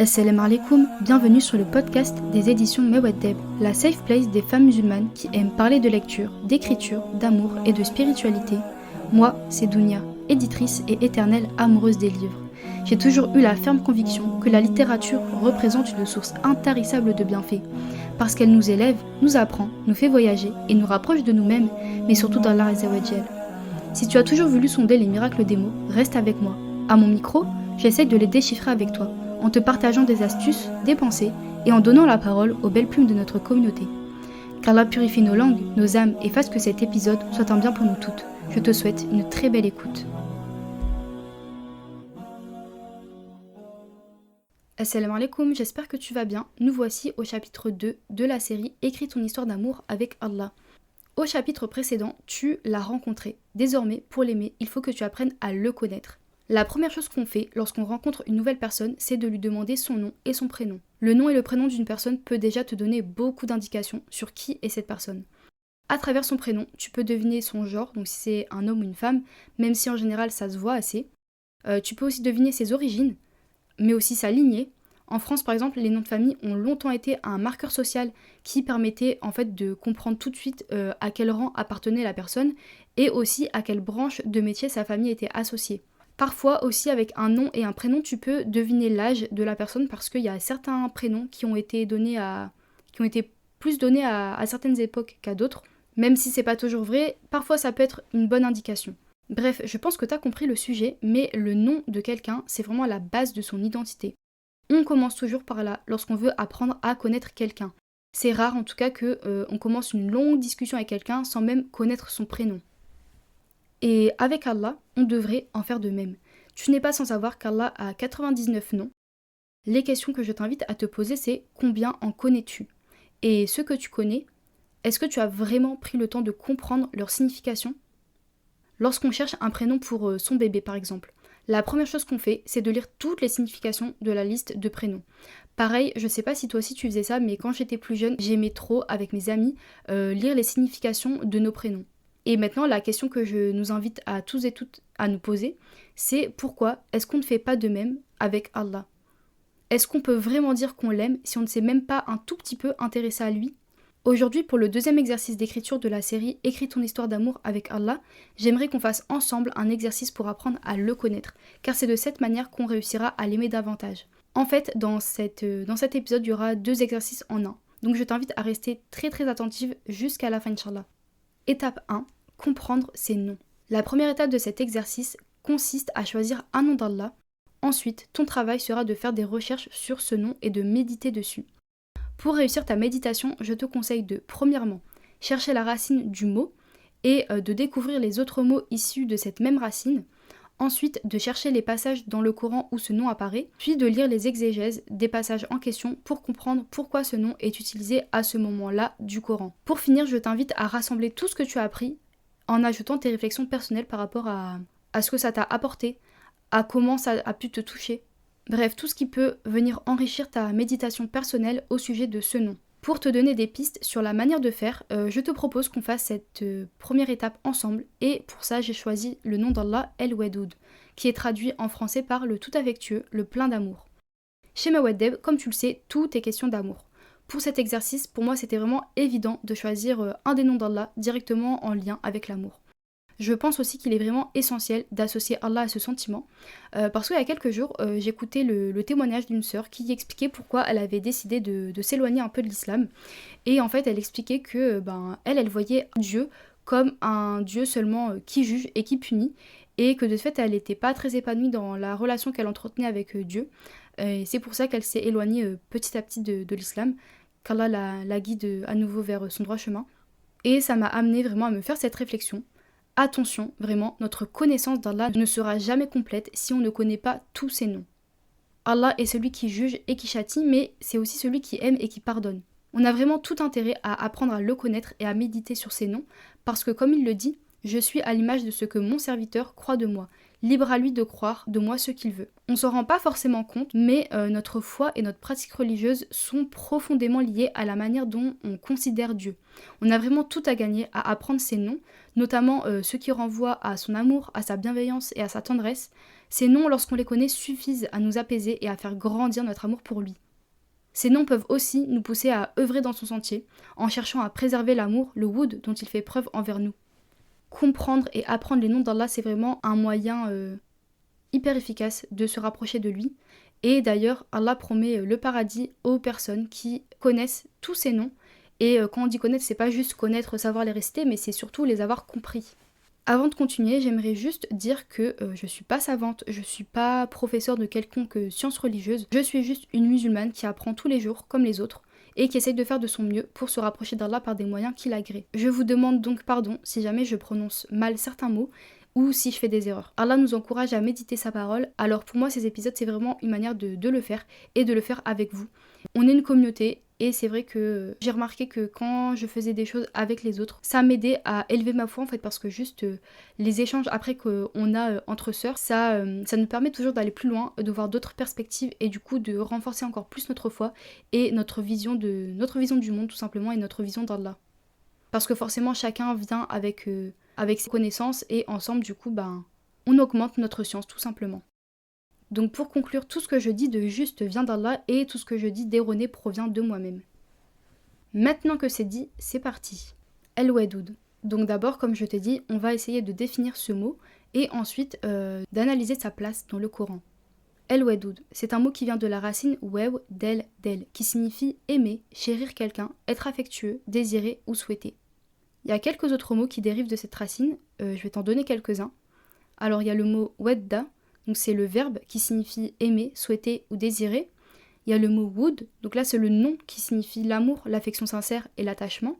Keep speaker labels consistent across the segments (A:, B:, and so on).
A: Assalamu alaikum, bienvenue sur le podcast des éditions Mewaddeb, la safe place des femmes musulmanes qui aiment parler de lecture, d'écriture, d'amour et de spiritualité. Moi, c'est Dounia, éditrice et éternelle amoureuse des livres. J'ai toujours eu la ferme conviction que la littérature représente une source intarissable de bienfaits, parce qu'elle nous élève, nous apprend, nous fait voyager et nous rapproche de nous-mêmes, mais surtout d'Allah Azza wa Jal. Si tu as toujours voulu sonder les miracles des mots, reste avec moi. À mon micro, j'essaye de les déchiffrer avec toi, en te partageant des astuces, des pensées et en donnant la parole aux belles plumes de notre communauté. Qu'Allah purifie nos langues, nos âmes et fasse que cet épisode soit un bien pour nous toutes. Je te souhaite une très belle écoute. Assalamu alaikum, j'espère que tu vas bien. Nous voici au chapitre 2 de la série Écris ton histoire d'amour avec Allah. Au chapitre précédent, tu l'as rencontré. Désormais, pour l'aimer, il faut que tu apprennes à le connaître. La première chose qu'on fait lorsqu'on rencontre une nouvelle personne, c'est de lui demander son nom et son prénom. Le nom et le prénom d'une personne peut déjà te donner beaucoup d'indications sur qui est cette personne. À travers son prénom, tu peux deviner son genre, donc si c'est un homme ou une femme, même si en général ça se voit assez. Tu peux aussi deviner ses origines, mais aussi sa lignée. En France, par exemple, les noms de famille ont longtemps été un marqueur social qui permettait en fait de comprendre tout de suite à quel rang appartenait la personne et aussi à quelle branche de métier sa famille était associée. Parfois aussi avec un nom et un prénom, tu peux deviner l'âge de la personne parce qu'il y a certains prénoms qui ont été plus donnés à certaines époques qu'à d'autres. Même si c'est pas toujours vrai, parfois ça peut être une bonne indication. Bref, je pense que tu as compris le sujet, mais le nom de quelqu'un, c'est vraiment la base de son identité. On commence toujours par là lorsqu'on veut apprendre à connaître quelqu'un. C'est rare en tout cas qu'on commence une longue discussion avec quelqu'un sans même connaître son prénom. Et avec Allah, on devrait en faire de même. Tu n'es pas sans savoir qu'Allah a 99 noms. Les questions que je t'invite à te poser, c'est combien en connais-tu? Et ceux que tu connais, est-ce que tu as vraiment pris le temps de comprendre leur signification? Lorsqu'on cherche un prénom pour son bébé par exemple, la première chose qu'on fait, c'est de lire toutes les significations de la liste de prénoms. Pareil, je sais pas si toi aussi tu faisais ça, mais quand j'étais plus jeune, j'aimais trop, avec mes amis, lire les significations de nos prénoms. Et maintenant, la question que je nous invite à tous et toutes à nous poser, c'est pourquoi est-ce qu'on ne fait pas de même avec Allah? Est-ce qu'on peut vraiment dire qu'on l'aime si on ne s'est même pas un tout petit peu intéressé à lui? Aujourd'hui, pour le deuxième exercice d'écriture de la série Écris ton histoire d'amour avec Allah, j'aimerais qu'on fasse ensemble un exercice pour apprendre à le connaître, car c'est de cette manière qu'on réussira à l'aimer davantage. En fait, dans cet épisode, il y aura 2 exercices en un. Donc je t'invite à rester très très attentive jusqu'à la fin, Inch'Allah. Étape 1. Comprendre ses noms. La première étape de cet exercice consiste à choisir un nom d'Allah. Ensuite, ton travail sera de faire des recherches sur ce nom et de méditer dessus. Pour réussir ta méditation, je te conseille de, premièrement, chercher la racine du mot et de découvrir les autres mots issus de cette même racine. Ensuite, de chercher les passages dans le Coran où ce nom apparaît, puis de lire les exégèses des passages en question pour comprendre pourquoi ce nom est utilisé à ce moment-là du Coran. Pour finir, je t'invite à rassembler tout ce que tu as appris en ajoutant tes réflexions personnelles par rapport à ce que ça t'a apporté, à comment ça a pu te toucher. Bref, tout ce qui peut venir enrichir ta méditation personnelle au sujet de ce nom. Pour te donner des pistes sur la manière de faire, je te propose qu'on fasse cette première étape ensemble. Et pour ça, j'ai choisi le nom d'Allah El-Wadoud, qui est traduit en français par le tout affectueux, le plein d'amour. Chez Mewaddeb, comme tu le sais, tout est question d'amour. Pour cet exercice, pour moi, c'était vraiment évident de choisir un des noms d'Allah directement en lien avec l'amour. Je pense aussi qu'il est vraiment essentiel d'associer Allah à ce sentiment, parce qu'il y a quelques jours, j'écoutais le témoignage d'une sœur qui expliquait pourquoi elle avait décidé de s'éloigner un peu de l'islam. Et en fait, elle expliquait que elle voyait Dieu comme un Dieu seulement qui juge et qui punit, et que de ce fait, elle n'était pas très épanouie dans la relation qu'elle entretenait avec Dieu. Et c'est pour ça qu'elle s'est éloignée petit à petit de l'islam, qu'Allah la guide à nouveau vers son droit chemin. Et ça m'a amené vraiment à me faire cette réflexion. Attention, vraiment, notre connaissance d'Allah ne sera jamais complète si on ne connaît pas tous ses noms. Allah est celui qui juge et qui châtie, mais c'est aussi celui qui aime et qui pardonne. On a vraiment tout intérêt à apprendre à le connaître et à méditer sur ses noms, parce que comme il le dit, « Je suis à l'image de ce que mon serviteur croit de moi. Libre à lui de croire de moi ce qu'il veut. » On s'en rend pas forcément compte, mais notre foi et notre pratique religieuse sont profondément liées à la manière dont on considère Dieu. On a vraiment tout à gagner à apprendre ses noms, notamment ceux qui renvoient à son amour, à sa bienveillance et à sa tendresse. Ces noms, lorsqu'on les connaît, suffisent à nous apaiser et à faire grandir notre amour pour lui. Ces noms peuvent aussi nous pousser à œuvrer dans son sentier, en cherchant à préserver l'amour, le woud dont il fait preuve envers nous. Comprendre et apprendre les noms d'Allah, c'est vraiment un moyen hyper efficace de se rapprocher de lui. Et d'ailleurs, Allah promet le paradis aux personnes qui connaissent tous ces noms. Et quand on dit connaître, c'est pas juste connaître, savoir les réciter, mais c'est surtout les avoir compris. Avant de continuer, j'aimerais juste dire que je suis pas savante, je suis pas professeure de quelconque science religieuse, je suis juste une musulmane qui apprend tous les jours, comme les autres, et qui essaye de faire de son mieux pour se rapprocher d'Allah par des moyens qui l'agréent. Je vous demande donc pardon si jamais je prononce mal certains mots, ou si je fais des erreurs. Allah nous encourage à méditer sa parole, alors pour moi ces épisodes c'est vraiment une manière de le faire, et de le faire avec vous. On est une communauté, et c'est vrai que j'ai remarqué que quand je faisais des choses avec les autres, ça m'aidait à élever ma foi en fait, parce que juste les échanges après qu'on a entre sœurs, ça nous permet toujours d'aller plus loin, de voir d'autres perspectives, et du coup de renforcer encore plus notre foi, et notre vision du monde tout simplement, et notre vision d'Allah. Parce que forcément chacun vient avec ses connaissances, et ensemble du coup on augmente notre science tout simplement. Donc pour conclure, tout ce que je dis de juste vient d'Allah, et tout ce que je dis d'erroné provient de moi-même. Maintenant que c'est dit, c'est parti. El-Wadoud. Donc d'abord, comme je t'ai dit, on va essayer de définir ce mot, et ensuite d'analyser sa place dans le Coran. El-Wadoud, c'est un mot qui vient de la racine wew del, qui signifie aimer, chérir quelqu'un, être affectueux, désirer ou souhaiter. Il y a quelques autres mots qui dérivent de cette racine, je vais t'en donner quelques-uns. Alors il y a le mot wedda, donc c'est le verbe qui signifie aimer, souhaiter ou désirer. Il y a le mot woud, donc là c'est le nom qui signifie l'amour, l'affection sincère et l'attachement.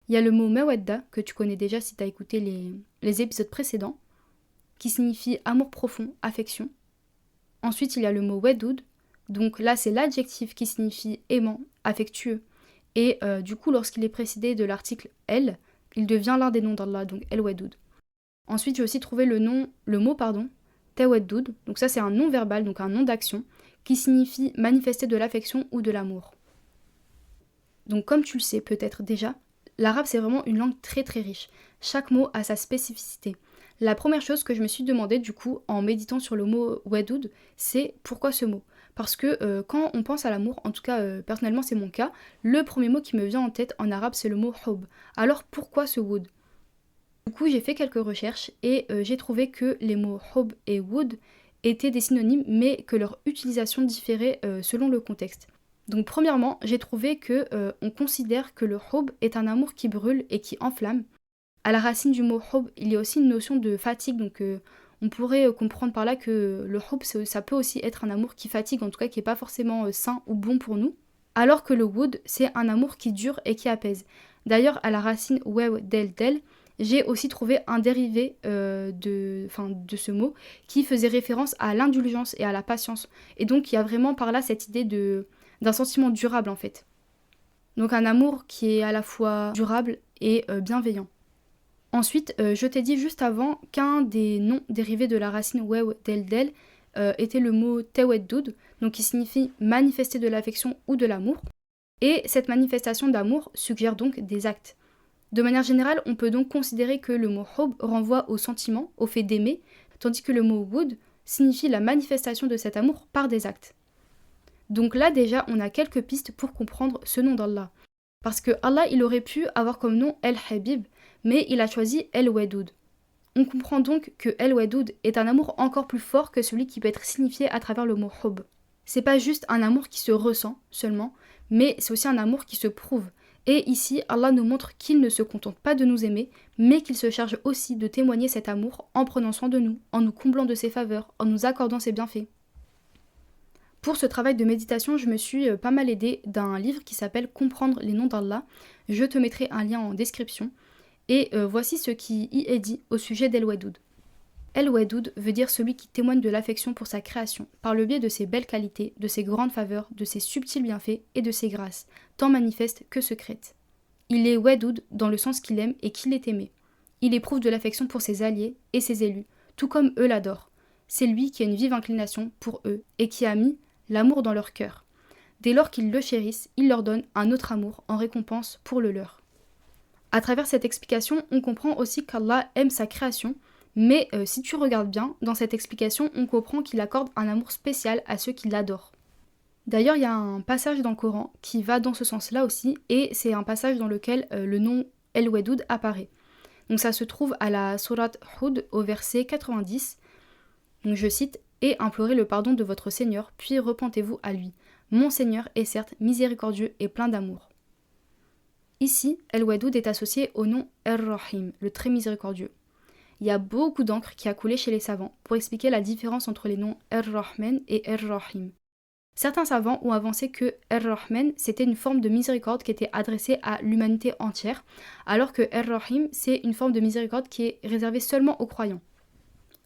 A: Il y a le mot mawadda, que tu connais déjà si tu as écouté les épisodes précédents, qui signifie amour profond, affection. Ensuite il y a le mot wedoud, donc là c'est l'adjectif qui signifie aimant, affectueux. Et du coup lorsqu'il est précédé de l'article el, il devient l'un des noms d'Allah, donc el-Wadoud. Ensuite j'ai aussi trouvé le mot Tawaddoud, donc ça c'est un nom verbal, donc un nom d'action, qui signifie manifester de l'affection ou de l'amour. Donc comme tu le sais peut-être déjà, l'arabe c'est vraiment une langue très très riche. Chaque mot a sa spécificité. La première chose que je me suis demandé du coup en méditant sur le mot wadoud, c'est pourquoi ce mot ? Parce que quand on pense à l'amour, en tout cas personnellement c'est mon cas, le premier mot qui me vient en tête en arabe c'est le mot hub. Alors pourquoi ce woud ? Du coup, j'ai fait quelques recherches et j'ai trouvé que les mots hub et wood étaient des synonymes, mais que leur utilisation différait selon le contexte. Donc premièrement, j'ai trouvé que on considère que le hub est un amour qui brûle et qui enflamme. À la racine du mot hub, il y a aussi une notion de fatigue, donc on pourrait comprendre par là que le hub, ça peut aussi être un amour qui fatigue, en tout cas qui n'est pas forcément sain ou bon pour nous. Alors que le wood, c'est un amour qui dure et qui apaise. D'ailleurs, à la racine wew del, j'ai aussi trouvé un dérivé de ce mot qui faisait référence à l'indulgence et à la patience. Et donc il y a vraiment par là cette idée d'un sentiment durable en fait. Donc un amour qui est à la fois durable et bienveillant. Ensuite, je t'ai dit juste avant qu'un des noms dérivés de la racine wew del était le mot tawaddoud, donc qui signifie manifester de l'affection ou de l'amour. Et cette manifestation d'amour suggère donc des actes. De manière générale, on peut donc considérer que le mot hub renvoie au sentiment, au fait d'aimer, tandis que le mot wood signifie la manifestation de cet amour par des actes. Donc là déjà, on a quelques pistes pour comprendre ce nom d'Allah. Parce que Allah, il aurait pu avoir comme nom El-Habib, mais il a choisi El-Wadoud. On comprend donc que El-Wadoud est un amour encore plus fort que celui qui peut être signifié à travers le mot hub. C'est pas juste un amour qui se ressent seulement, mais c'est aussi un amour qui se prouve. Et ici, Allah nous montre qu'il ne se contente pas de nous aimer, mais qu'il se charge aussi de témoigner cet amour en prenant soin de nous, en nous comblant de ses faveurs, en nous accordant ses bienfaits. Pour ce travail de méditation, je me suis pas mal aidée d'un livre qui s'appelle « Comprendre les noms d'Allah ». Je te mettrai un lien en description. Et voici ce qui y est dit au sujet d'El-Wadoud. El-Wadoud veut dire celui qui témoigne de l'affection pour sa création, par le biais de ses belles qualités, de ses grandes faveurs, de ses subtils bienfaits et de ses grâces, tant manifestes que secrètes. Il est Wadoud dans le sens qu'il aime et qu'il est aimé. Il éprouve de l'affection pour ses alliés et ses élus, tout comme eux l'adorent. C'est lui qui a une vive inclination pour eux et qui a mis l'amour dans leur cœur. Dès lors qu'ils le chérissent, il leur donne un autre amour en récompense pour le leur. À travers cette explication, on comprend aussi qu'Allah aime sa création, Mais si tu regardes bien, dans cette explication, on comprend qu'il accorde un amour spécial à ceux qui l'adorent. D'ailleurs, il y a un passage dans le Coran qui va dans ce sens-là aussi, et c'est un passage dans lequel le nom El-Wadoud apparaît. Donc ça se trouve à la sourate Hud au verset 90. Donc je cite « Et implorez le pardon de votre Seigneur, puis repentez-vous à lui. Mon Seigneur est certes miséricordieux et plein d'amour. » Ici, El-Wadoud est associé au nom Er-Rahim, le très miséricordieux. Il y a beaucoup d'encre qui a coulé chez les savants pour expliquer la différence entre les noms Er-Rahman et Er-Rahim. Certains savants ont avancé que Er-Rahman, c'était une forme de miséricorde qui était adressée à l'humanité entière, alors que Er-Rahim, c'est une forme de miséricorde qui est réservée seulement aux croyants.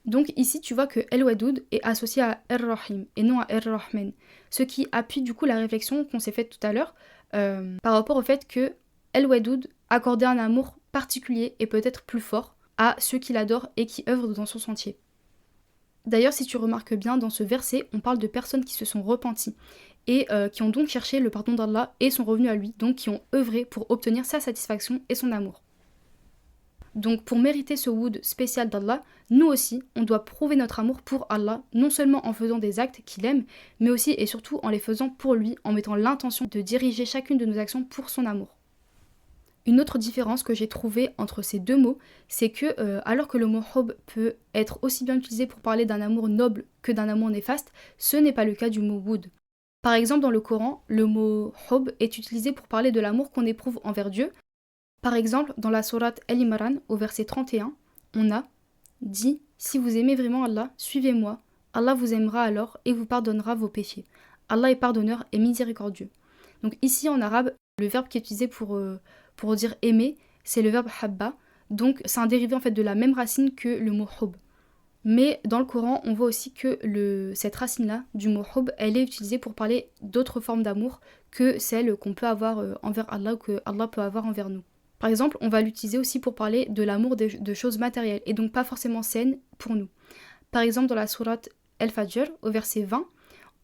A: Donc ici, tu vois que El-Wadoud est associé à Er-Rahim et non à Er-Rahman, ce qui appuie du coup la réflexion qu'on s'est faite tout à l'heure par rapport au fait que El-Wadoud accordait un amour particulier et peut-être plus fort à ceux qui l'adorent et qui œuvrent dans son sentier. D'ailleurs, si tu remarques bien, dans ce verset, on parle de personnes qui se sont repenties et qui ont donc cherché le pardon d'Allah et sont revenus à lui, donc qui ont œuvré pour obtenir sa satisfaction et son amour. Donc pour mériter ce woud spécial d'Allah, nous aussi, on doit prouver notre amour pour Allah, non seulement en faisant des actes qu'il aime, mais aussi et surtout en les faisant pour lui, en mettant l'intention de diriger chacune de nos actions pour son amour. Une autre différence que j'ai trouvée entre ces deux mots, c'est que alors que le mot hub peut être aussi bien utilisé pour parler d'un amour noble que d'un amour néfaste, ce n'est pas le cas du mot woud. Par exemple, dans le Coran, le mot hub est utilisé pour parler de l'amour qu'on éprouve envers Dieu. Par exemple, dans la sourate Al-Imran, au verset 31, on a dit « Si vous aimez vraiment Allah, suivez-moi, Allah vous aimera alors et vous pardonnera vos péchés. Allah est pardonneur et miséricordieux. » Donc ici en arabe, le verbe qui est utilisé pour dire aimer, c'est le verbe habba, donc c'est un dérivé en fait de la même racine que le mot hub. Mais dans le Coran, on voit aussi que cette racine-là, du mot hub, elle est utilisée pour parler d'autres formes d'amour que celles qu'on peut avoir envers Allah ou que Allah peut avoir envers nous. Par exemple, on va l'utiliser aussi pour parler de l'amour de choses matérielles, et donc pas forcément saines pour nous. Par exemple, dans la sourate Al-Fajr, au verset 20,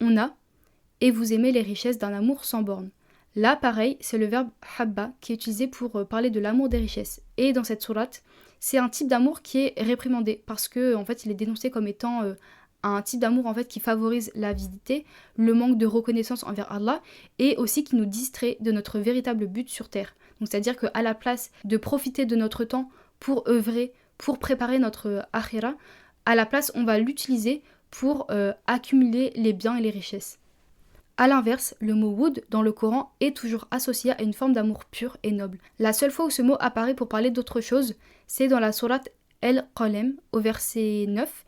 A: on a « Et vous aimez les richesses d'un amour sans borne ». Là, pareil, c'est le verbe habba qui est utilisé pour parler de l'amour des richesses. Et dans cette sourate, c'est un type d'amour qui est réprimandé parce que en fait, il est dénoncé comme étant un type d'amour en fait qui favorise l'avidité, le manque de reconnaissance envers Allah et aussi qui nous distrait de notre véritable but sur terre. Donc c'est-à-dire qu'à la place de profiter de notre temps pour œuvrer, pour préparer notre akhira, à la place, on va l'utiliser pour accumuler les biens et les richesses. A l'inverse, le mot woud dans le Coran est toujours associé à une forme d'amour pur et noble. La seule fois où ce mot apparaît pour parler d'autre chose, c'est dans la sourate Al-Qalem au verset 9.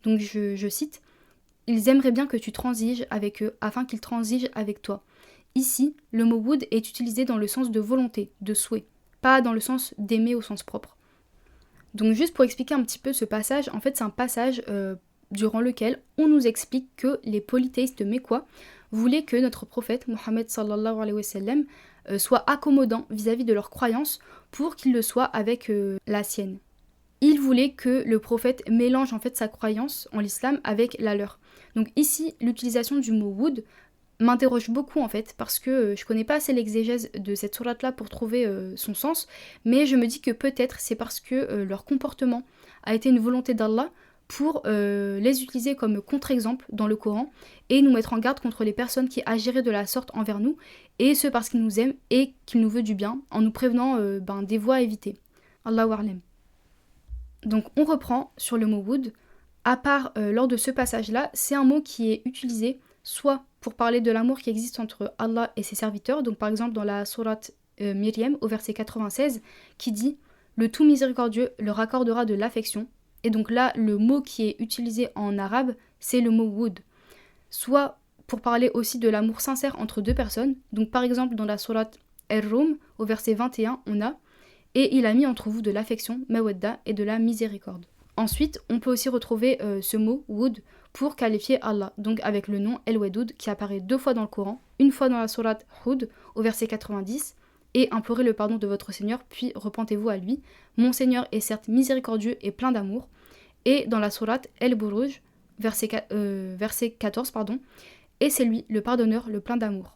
A: Donc je cite « Ils aimeraient bien que tu transiges avec eux afin qu'ils transigent avec toi. » Ici, le mot woud est utilisé dans le sens de volonté, de souhait, pas dans le sens d'aimer au sens propre. Donc juste pour expliquer un petit peu ce passage, en fait c'est un passage durant lequel on nous explique que les polythéistes mécois voulaient que notre prophète, Mohammed sallallahu alayhi wa sallam, soit accommodant vis-à-vis de leurs croyances pour qu'il le soit avec la sienne. Ils voulaient que le prophète mélange en fait sa croyance en l'islam avec la leur. Donc ici, l'utilisation du mot woud m'interroge beaucoup en fait, parce que je connais pas assez l'exégèse de cette sourate là pour trouver son sens, mais je me dis que peut-être c'est parce que leur comportement a été une volonté d'Allah pour les utiliser comme contre-exemple dans le Coran et nous mettre en garde contre les personnes qui agiraient de la sorte envers nous, et ce parce qu'il nous aime et qu'il nous veut du bien, en nous prévenant des voies à éviter. Allahu a'lam. Donc on reprend sur le mot woud. À part lors de ce passage-là, c'est un mot qui est utilisé soit pour parler de l'amour qui existe entre Allah et ses serviteurs, donc par exemple dans la sourate Myriam au verset 96, qui dit « Le tout miséricordieux leur accordera de l'affection ». Et donc là, le mot qui est utilisé en arabe, c'est le mot woud. Soit pour parler aussi de l'amour sincère entre deux personnes, donc par exemple dans la sourate Ar-Rum au verset 21, on a « Et il a mis entre vous de l'affection, mawadda, et de la miséricorde ». Ensuite, on peut aussi retrouver ce mot woud pour qualifier Allah, donc avec le nom El-Wadoud qui apparaît 2 fois dans le Coran, une fois dans la sourate Hud au verset 90, et implorez le pardon de votre Seigneur, puis repentez-vous à lui. Mon Seigneur est certes miséricordieux et plein d'amour. Et dans la sourate El-Buruj, verset 14, et c'est lui, le pardonneur, le plein d'amour.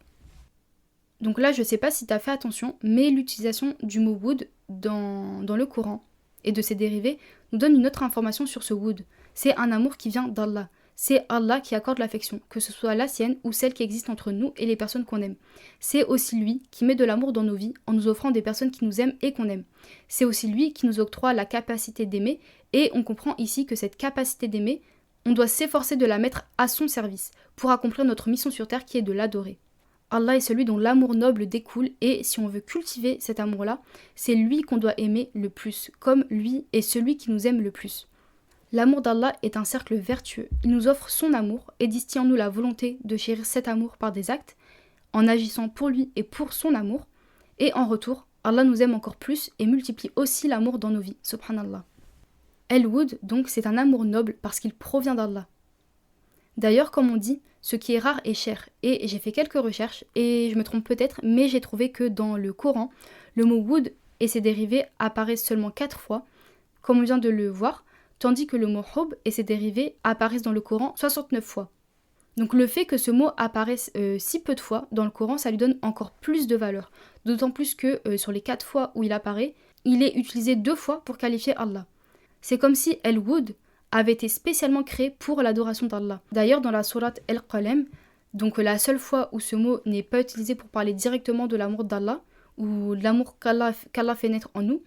A: Donc là, je sais pas si tu as fait attention, mais l'utilisation du mot woud dans le Coran et de ses dérivés nous donne une autre information sur ce woud. C'est un amour qui vient d'Allah. C'est Allah qui accorde l'affection, que ce soit la sienne ou celle qui existe entre nous et les personnes qu'on aime. C'est aussi lui qui met de l'amour dans nos vies en nous offrant des personnes qui nous aiment et qu'on aime. C'est aussi lui qui nous octroie la capacité d'aimer et on comprend ici que cette capacité d'aimer, on doit s'efforcer de la mettre à son service pour accomplir notre mission sur terre qui est de l'adorer. Allah est celui dont l'amour noble découle et si on veut cultiver cet amour-là, c'est lui qu'on doit aimer le plus, comme lui est celui qui nous aime le plus. L'amour d'Allah est un cercle vertueux. Il nous offre son amour et distille en nous la volonté de chérir cet amour par des actes, en agissant pour lui et pour son amour. Et en retour, Allah nous aime encore plus et multiplie aussi l'amour dans nos vies. Subhanallah. El-Woud, donc, c'est un amour noble parce qu'il provient d'Allah. D'ailleurs, comme on dit, ce qui est rare est cher. Et j'ai fait quelques recherches, et je me trompe peut-être, mais j'ai trouvé que dans le Coran, le mot Woud et ses dérivés apparaissent seulement 4 fois, comme on vient de le voir, tandis que le mot Hub et ses dérivés apparaissent dans le Coran 69 fois. Donc le fait que ce mot apparaisse si peu de fois dans le Coran, ça lui donne encore plus de valeur. D'autant plus que sur les 4 fois où il apparaît, il est utilisé 2 fois pour qualifier Allah. C'est comme si El-Woud avait été spécialement créé pour l'adoration d'Allah. D'ailleurs dans la sourate El-Qalem, donc la seule fois où ce mot n'est pas utilisé pour parler directement de l'amour d'Allah, ou de l'amour qu'Allah fait naître en nous,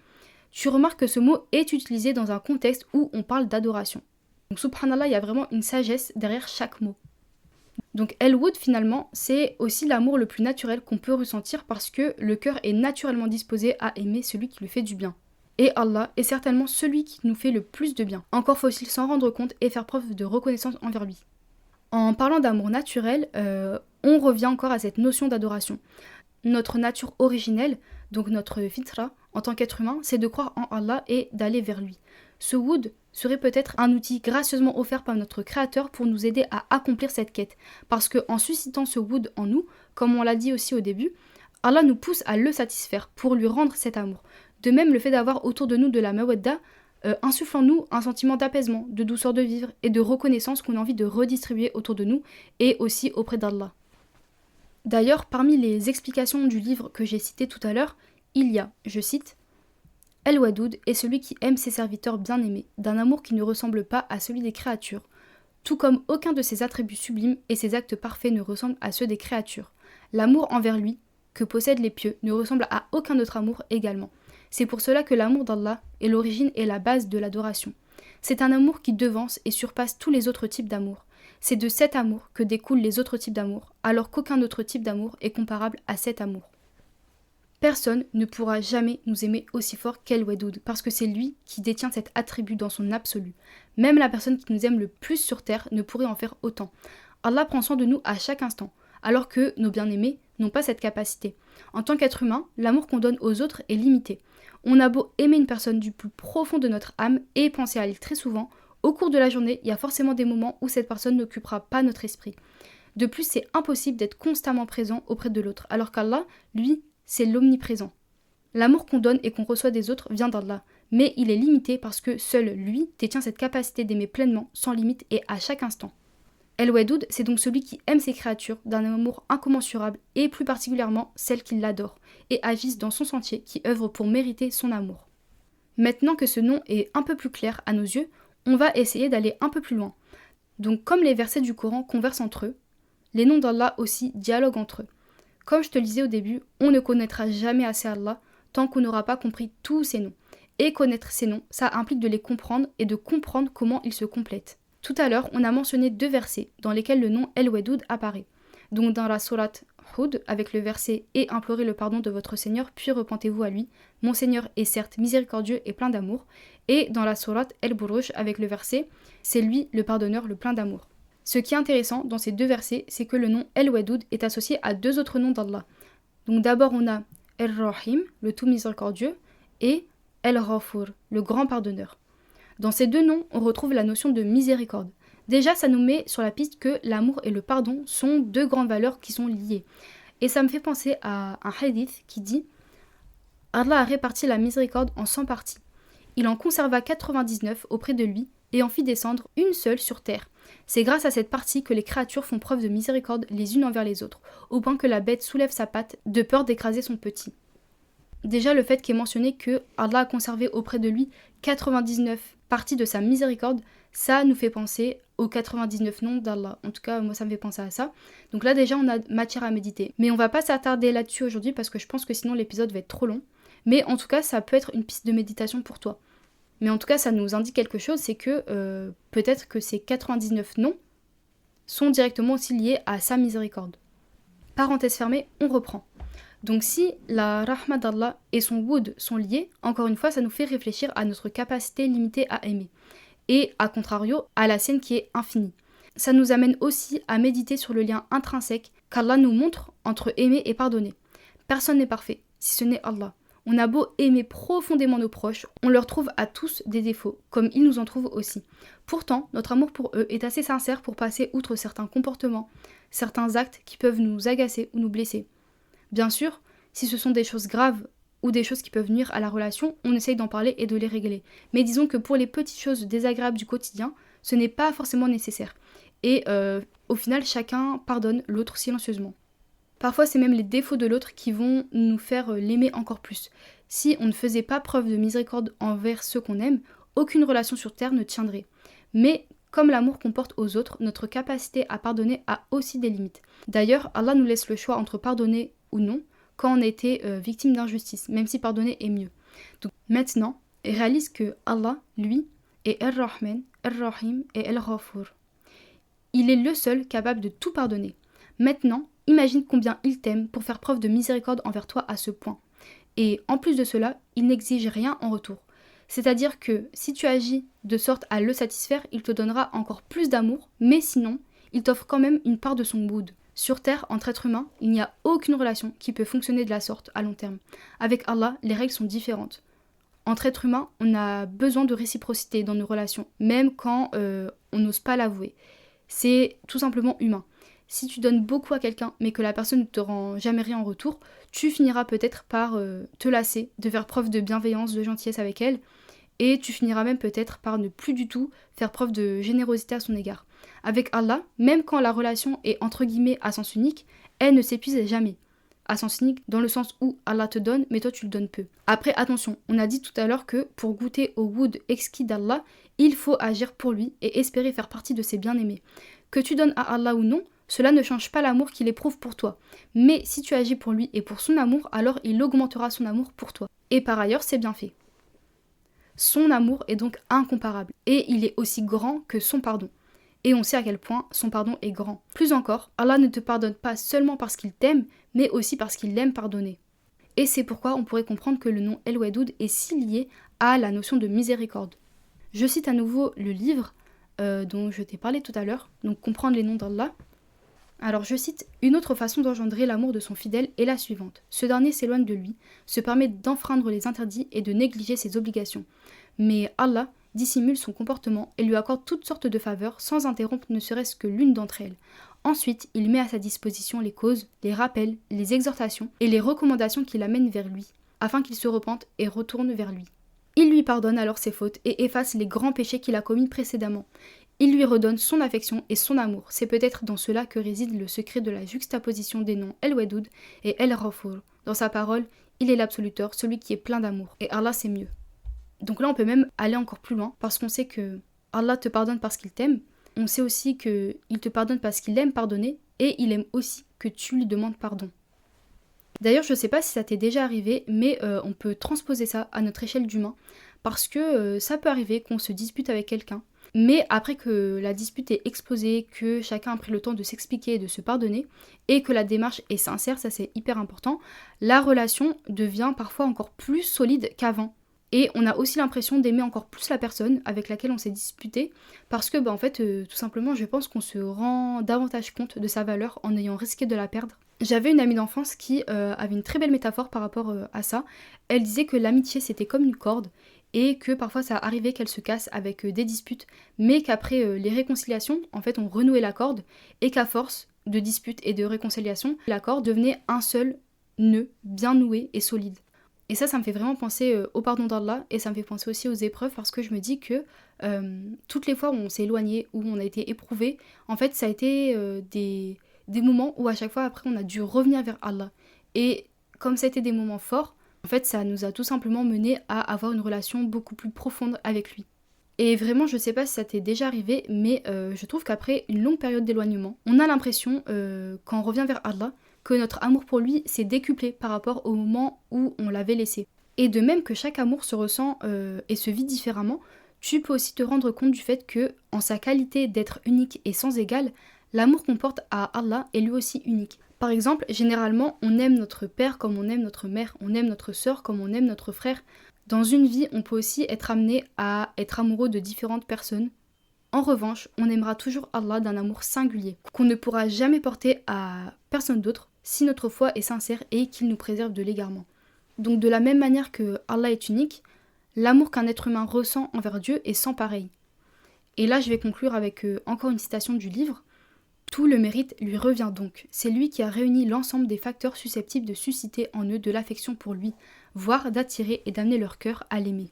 A: tu remarques que ce mot est utilisé dans un contexte où on parle d'adoration. Donc subhanallah, il y a vraiment une sagesse derrière chaque mot. Donc El-Woud finalement, c'est aussi l'amour le plus naturel qu'on peut ressentir parce que le cœur est naturellement disposé à aimer celui qui lui fait du bien. Et Allah est certainement celui qui nous fait le plus de bien. Encore faut-il s'en rendre compte et faire preuve de reconnaissance envers lui. En parlant d'amour naturel, on revient encore à cette notion d'adoration. Notre nature originelle, donc notre fitra, en tant qu'être humain, c'est de croire en Allah et d'aller vers lui. Ce woud serait peut-être un outil gracieusement offert par notre Créateur pour nous aider à accomplir cette quête. Parce qu'en suscitant ce woud en nous, comme on l'a dit aussi au début, Allah nous pousse à le satisfaire pour lui rendre cet amour. De même, le fait d'avoir autour de nous de la mawadda insuffle en nous un sentiment d'apaisement, de douceur de vivre et de reconnaissance qu'on a envie de redistribuer autour de nous et aussi auprès d'Allah. D'ailleurs, parmi les explications du livre que j'ai cité tout à l'heure, il y a, je cite, « El-Wadoud est celui qui aime ses serviteurs bien-aimés, d'un amour qui ne ressemble pas à celui des créatures, tout comme aucun de ses attributs sublimes et ses actes parfaits ne ressemblent à ceux des créatures. L'amour envers lui, que possèdent les pieux, ne ressemble à aucun autre amour également. C'est pour cela que l'amour d'Allah est l'origine et la base de l'adoration. C'est un amour qui devance et surpasse tous les autres types d'amour. C'est de cet amour que découlent les autres types d'amour, alors qu'aucun autre type d'amour est comparable à cet amour. Personne ne pourra jamais nous aimer aussi fort qu'El-Wadoud, parce que c'est lui qui détient cet attribut dans son absolu. Même la personne qui nous aime le plus sur terre ne pourrait en faire autant. Allah prend soin de nous à chaque instant, alors que nos bien-aimés n'ont pas cette capacité. En tant qu'être humain, l'amour qu'on donne aux autres est limité. On a beau aimer une personne du plus profond de notre âme et penser à elle très souvent, au cours de la journée, il y a forcément des moments où cette personne n'occupera pas notre esprit. De plus, c'est impossible d'être constamment présent auprès de l'autre, alors qu'Allah, lui, c'est l'omniprésent. L'amour qu'on donne et qu'on reçoit des autres vient d'Allah, mais il est limité parce que seul lui détient cette capacité d'aimer pleinement, sans limite et à chaque instant. El-Wadoud, c'est donc celui qui aime ses créatures d'un amour incommensurable et plus particulièrement celles qui l'adorent et agissent dans son sentier qui œuvrent pour mériter son amour. Maintenant que ce nom est un peu plus clair à nos yeux, on va essayer d'aller un peu plus loin. Donc comme les versets du Coran conversent entre eux, les noms d'Allah aussi dialoguent entre eux. Comme je te le disais au début, on ne connaîtra jamais assez Allah tant qu'on n'aura pas compris tous ces noms. Et connaître ces noms, ça implique de les comprendre et de comprendre comment ils se complètent. Tout à l'heure, on a mentionné 2 versets dans lesquels le nom El-Wadoud apparaît. Donc dans la sourate Hud, avec le verset « Et implorez le pardon de votre Seigneur, puis repentez-vous à lui. Mon Seigneur est certes miséricordieux et plein d'amour. » Et dans la sourate El-Buruj, avec le verset « C'est lui le pardonneur, le plein d'amour. » Ce qui est intéressant dans ces 2 versets, c'est que le nom El-Wadoud est associé à 2 autres noms d'Allah. Donc d'abord on a El-Rahim, le tout miséricordieux, et El-Ghafur, le grand pardonneur. Dans ces 2 noms, on retrouve la notion de miséricorde. Déjà, ça nous met sur la piste que l'amour et le pardon sont 2 grandes valeurs qui sont liées. Et ça me fait penser à un hadith qui dit « Allah a réparti la miséricorde en 100 parties. Il en conserva 99 auprès de lui et en fit descendre une seule sur terre. C'est grâce à cette partie que les créatures font preuve de miséricorde les unes envers les autres, au point que la bête soulève sa patte de peur d'écraser son petit. » Déjà le fait qu'est mentionné que Allah a conservé auprès de lui 99 parties de sa miséricorde, ça nous fait penser aux 99 noms d'Allah. En tout cas, moi ça me fait penser à ça. Donc là déjà on a matière à méditer. Mais on va pas s'attarder là-dessus aujourd'hui parce que je pense que sinon l'épisode va être trop long. Mais en tout cas ça peut être une piste de méditation pour toi. Mais en tout cas ça nous indique quelque chose, c'est que peut-être que ces 99 noms sont directement aussi liés à sa miséricorde. Parenthèse fermée, on reprend. Donc si la rahma d'Allah et son woud sont liés, encore une fois, ça nous fait réfléchir à notre capacité limitée à aimer. Et à contrario, à la sienne qui est infinie. Ça nous amène aussi à méditer sur le lien intrinsèque qu'Allah nous montre entre aimer et pardonner. Personne n'est parfait, si ce n'est Allah. On a beau aimer profondément nos proches, on leur trouve à tous des défauts, comme ils nous en trouvent aussi. Pourtant, notre amour pour eux est assez sincère pour passer outre certains comportements, certains actes qui peuvent nous agacer ou nous blesser. Bien sûr, si ce sont des choses graves ou des choses qui peuvent nuire à la relation, on essaye d'en parler et de les régler. Mais disons que pour les petites choses désagréables du quotidien, ce n'est pas forcément nécessaire. Et au final, chacun pardonne l'autre silencieusement. Parfois, c'est même les défauts de l'autre qui vont nous faire l'aimer encore plus. Si on ne faisait pas preuve de miséricorde envers ceux qu'on aime, aucune relation sur Terre ne tiendrait. Mais comme l'amour qu'on porte aux autres, notre capacité à pardonner a aussi des limites. D'ailleurs, Allah nous laisse le choix entre pardonner ou non quand on a été victime d'injustice, même si pardonner est mieux. Donc maintenant, réalise que Allah, lui, est Ar-Rahman, Ar-Rahim et Al-Ghafour. Il est le seul capable de tout pardonner. Maintenant, imagine combien il t'aime pour faire preuve de miséricorde envers toi à ce point. Et en plus de cela, il n'exige rien en retour. C'est-à-dire que si tu agis de sorte à le satisfaire, il te donnera encore plus d'amour, mais sinon, il t'offre quand même une part de son woud. Sur Terre, entre êtres humains, il n'y a aucune relation qui peut fonctionner de la sorte à long terme. Avec Allah, les règles sont différentes. Entre êtres humains, on a besoin de réciprocité dans nos relations, même quand on n'ose pas l'avouer. C'est tout simplement humain. Si tu donnes beaucoup à quelqu'un, mais que la personne ne te rend jamais rien en retour, tu finiras peut-être par te lasser, de faire preuve de bienveillance, de gentillesse avec elle, et tu finiras même peut-être par ne plus du tout faire preuve de générosité à son égard. Avec Allah, même quand la relation est entre guillemets à sens unique, elle ne s'épuise jamais. À sens unique dans le sens où Allah te donne, mais toi tu le donnes peu. Après, attention, on a dit tout à l'heure que pour goûter au woud exquis d'Allah, il faut agir pour lui et espérer faire partie de ses bien-aimés. Que tu donnes à Allah ou non, cela ne change pas l'amour qu'il éprouve pour toi. Mais si tu agis pour lui et pour son amour, alors il augmentera son amour pour toi. Et par ailleurs, c'est bien fait. Son amour est donc incomparable. Et il est aussi grand que son pardon. Et on sait à quel point son pardon est grand. Plus encore, Allah ne te pardonne pas seulement parce qu'il t'aime, mais aussi parce qu'il aime pardonner. Et c'est pourquoi on pourrait comprendre que le nom El Wadoud est si lié à la notion de miséricorde. Je cite à nouveau le livre dont je t'ai parlé tout à l'heure, donc comprendre les noms d'Allah. Alors je cite, « Une autre façon d'engendrer l'amour de son fidèle est la suivante. Ce dernier s'éloigne de lui, se permet d'enfreindre les interdits et de négliger ses obligations. Mais Allah dissimule son comportement et lui accorde toutes sortes de faveurs sans interrompre ne serait-ce que l'une d'entre elles. Ensuite, il met à sa disposition les causes, les rappels, les exhortations et les recommandations qui l'amènent vers lui, afin qu'il se repente et retourne vers lui. Il lui pardonne alors ses fautes et efface les grands péchés qu'il a commis précédemment. Il lui redonne son affection et son amour. C'est peut-être dans cela que réside le secret de la juxtaposition des noms El Wadoud et El Ghafour. Dans sa parole, il est l'absoluteur, celui qui est plein d'amour. Et Allah, c'est mieux. » Donc là, on peut même aller encore plus loin, parce qu'on sait que Allah te pardonne parce qu'il t'aime. On sait aussi qu'il te pardonne parce qu'il aime pardonner, et il aime aussi que tu lui demandes pardon. D'ailleurs, je ne sais pas si ça t'est déjà arrivé, mais on peut transposer ça à notre échelle d'humain, parce que ça peut arriver qu'on se dispute avec quelqu'un, mais après que la dispute est explosée, que chacun a pris le temps de s'expliquer et de se pardonner, et que la démarche est sincère, ça c'est hyper important, la relation devient parfois encore plus solide qu'avant. Et on a aussi l'impression d'aimer encore plus la personne avec laquelle on s'est disputé, parce que en fait, tout simplement, je pense qu'on se rend davantage compte de sa valeur en ayant risqué de la perdre. J'avais une amie d'enfance qui avait une très belle métaphore par rapport à ça. Elle disait que l'amitié c'était comme une corde, et que parfois ça arrivait qu'elle se casse avec des disputes, mais qu'après les réconciliations, en fait on renouait la corde, et qu'à force de disputes et de réconciliations, la corde devenait un seul nœud bien noué et solide. Et ça me fait vraiment penser au pardon d'Allah, et ça me fait penser aussi aux épreuves, parce que je me dis que toutes les fois où on s'est éloigné, où on a été éprouvé, en fait ça a été des moments où à chaque fois après on a dû revenir vers Allah. Et comme ça a été des moments forts, En fait, ça nous a tout simplement mené à avoir une relation beaucoup plus profonde avec lui. Et vraiment, je sais pas si ça t'est déjà arrivé, mais je trouve qu'après une longue période d'éloignement, on a l'impression, quand on revient vers Allah, que notre amour pour lui s'est décuplé par rapport au moment où on l'avait laissé. Et de même que chaque amour se ressent et se vit différemment, tu peux aussi te rendre compte du fait que, en sa qualité d'être unique et sans égal, l'amour qu'on porte à Allah est lui aussi unique. Par exemple, généralement, on aime notre père comme on aime notre mère, on aime notre sœur comme on aime notre frère. Dans une vie, on peut aussi être amené à être amoureux de différentes personnes. En revanche, on aimera toujours Allah d'un amour singulier, qu'on ne pourra jamais porter à personne d'autre si notre foi est sincère et qu'il nous préserve de l'égarement. Donc de la même manière que Allah est unique, l'amour qu'un être humain ressent envers Dieu est sans pareil. Et là, je vais conclure avec encore une citation du livre. Tout le mérite lui revient donc. C'est lui qui a réuni l'ensemble des facteurs susceptibles de susciter en eux de l'affection pour lui, voire d'attirer et d'amener leur cœur à l'aimer.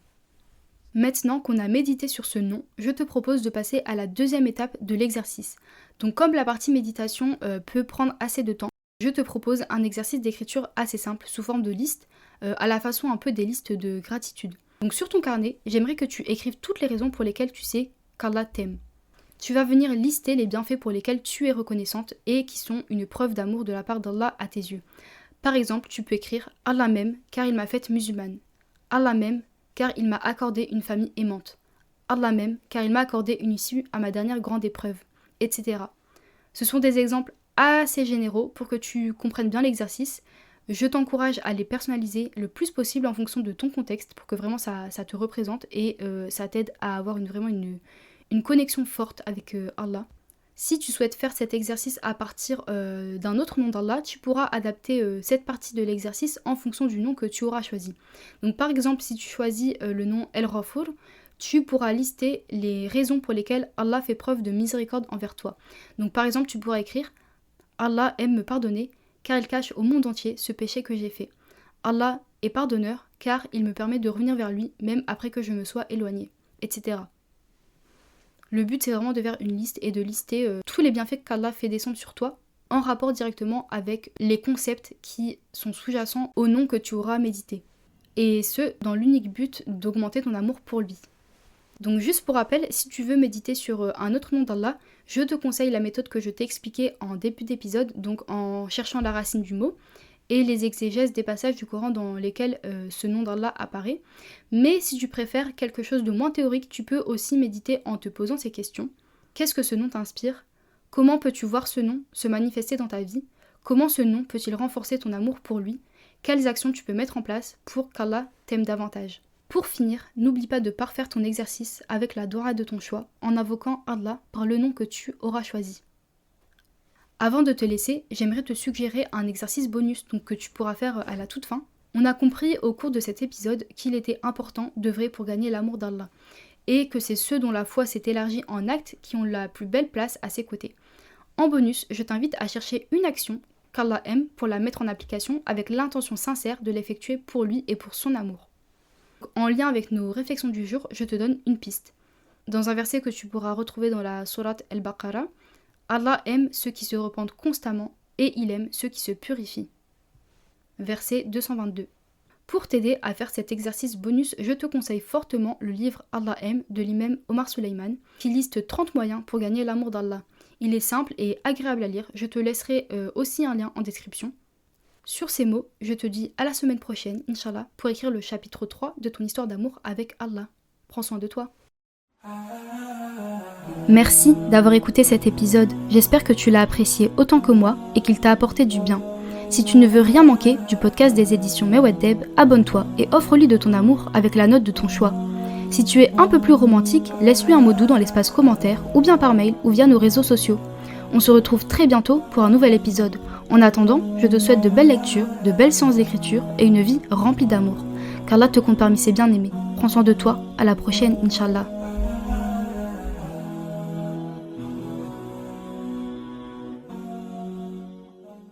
A: Maintenant qu'on a médité sur ce nom, je te propose de passer à la deuxième étape de l'exercice. Donc comme la partie méditation peut prendre assez de temps, je te propose un exercice d'écriture assez simple sous forme de liste, à la façon un peu des listes de gratitude. Donc sur ton carnet, j'aimerais que tu écrives toutes les raisons pour lesquelles tu sais qu'Allah t'aime. Tu vas venir lister les bienfaits pour lesquels tu es reconnaissante et qui sont une preuve d'amour de la part d'Allah à tes yeux. Par exemple, tu peux écrire « Allah m'aime car il m'a faite musulmane ». « Allah m'aime car il m'a accordé une famille aimante ». « Allah m'aime car il m'a accordé une issue à ma dernière grande épreuve », etc. Ce sont des exemples assez généraux pour que tu comprennes bien l'exercice. Je t'encourage à les personnaliser le plus possible en fonction de ton contexte pour que vraiment ça te représente et ça t'aide à avoir vraiment une connexion forte avec Allah. Si tu souhaites faire cet exercice à partir d'un autre nom d'Allah, tu pourras adapter cette partie de l'exercice en fonction du nom que tu auras choisi. Donc par exemple, si tu choisis le nom El-Ghafur, tu pourras lister les raisons pour lesquelles Allah fait preuve de miséricorde envers toi. Donc par exemple, tu pourras écrire « Allah aime me pardonner car il cache au monde entier ce péché que j'ai fait. Allah est pardonneur car il me permet de revenir vers lui même après que je me sois éloignée, etc. » Le but, c'est vraiment de faire une liste et de lister tous les bienfaits qu'Allah fait descendre sur toi en rapport directement avec les concepts qui sont sous-jacents au nom que tu auras médité. Et ce, dans l'unique but d'augmenter ton amour pour lui. Donc juste pour rappel, si tu veux méditer sur un autre nom d'Allah, je te conseille la méthode que je t'ai expliquée en début d'épisode, donc en cherchant la racine du mot, et les exégèses des passages du Coran dans lesquels ce nom d'Allah apparaît. Mais si tu préfères quelque chose de moins théorique, tu peux aussi méditer en te posant ces questions. Qu'est-ce que ce nom t'inspire ? Comment peux-tu voir ce nom se manifester dans ta vie ? Comment ce nom peut-il renforcer ton amour pour lui ? Quelles actions tu peux mettre en place pour qu'Allah t'aime davantage ? Pour finir, n'oublie pas de parfaire ton exercice avec la doua de ton choix en invoquant Allah par le nom que tu auras choisi. Avant de te laisser, j'aimerais te suggérer un exercice bonus que tu pourras faire à la toute fin. On a compris au cours de cet épisode qu'il était important d'œuvrer pour gagner l'amour d'Allah et que c'est ceux dont la foi s'est élargie en actes qui ont la plus belle place à ses côtés. En bonus, je t'invite à chercher une action qu'Allah aime pour la mettre en application avec l'intention sincère de l'effectuer pour lui et pour son amour. En lien avec nos réflexions du jour, je te donne une piste. Dans un verset que tu pourras retrouver dans la sourate Al-Baqarah, Allah aime ceux qui se repentent constamment et il aime ceux qui se purifient. Verset 222. Pour t'aider à faire cet exercice bonus, je te conseille fortement le livre Allah aime de l'imam Omar Suleiman qui liste 30 moyens pour gagner l'amour d'Allah. Il est simple et agréable à lire, je te laisserai aussi un lien en description. Sur ces mots, je te dis à la semaine prochaine, Inch'Allah, pour écrire le chapitre 3 de ton histoire d'amour avec Allah. Prends soin de toi. Merci d'avoir écouté cet épisode. J'espère que tu l'as apprécié autant que moi et qu'il t'a apporté du bien. Si tu ne veux rien manquer du podcast des éditions Mewaddeb, abonne-toi et offre-lui de ton amour avec la note de ton choix. Si tu es un peu plus romantique, laisse-lui un mot doux dans l'espace commentaire ou bien par mail ou via nos réseaux sociaux. On se retrouve très bientôt pour un nouvel épisode. En attendant, je te souhaite de belles lectures, de belles séances d'écriture et une vie remplie d'amour. Qu'Allah te compte parmi ses bien-aimés. Prends soin de toi, à la prochaine, Inch'Allah.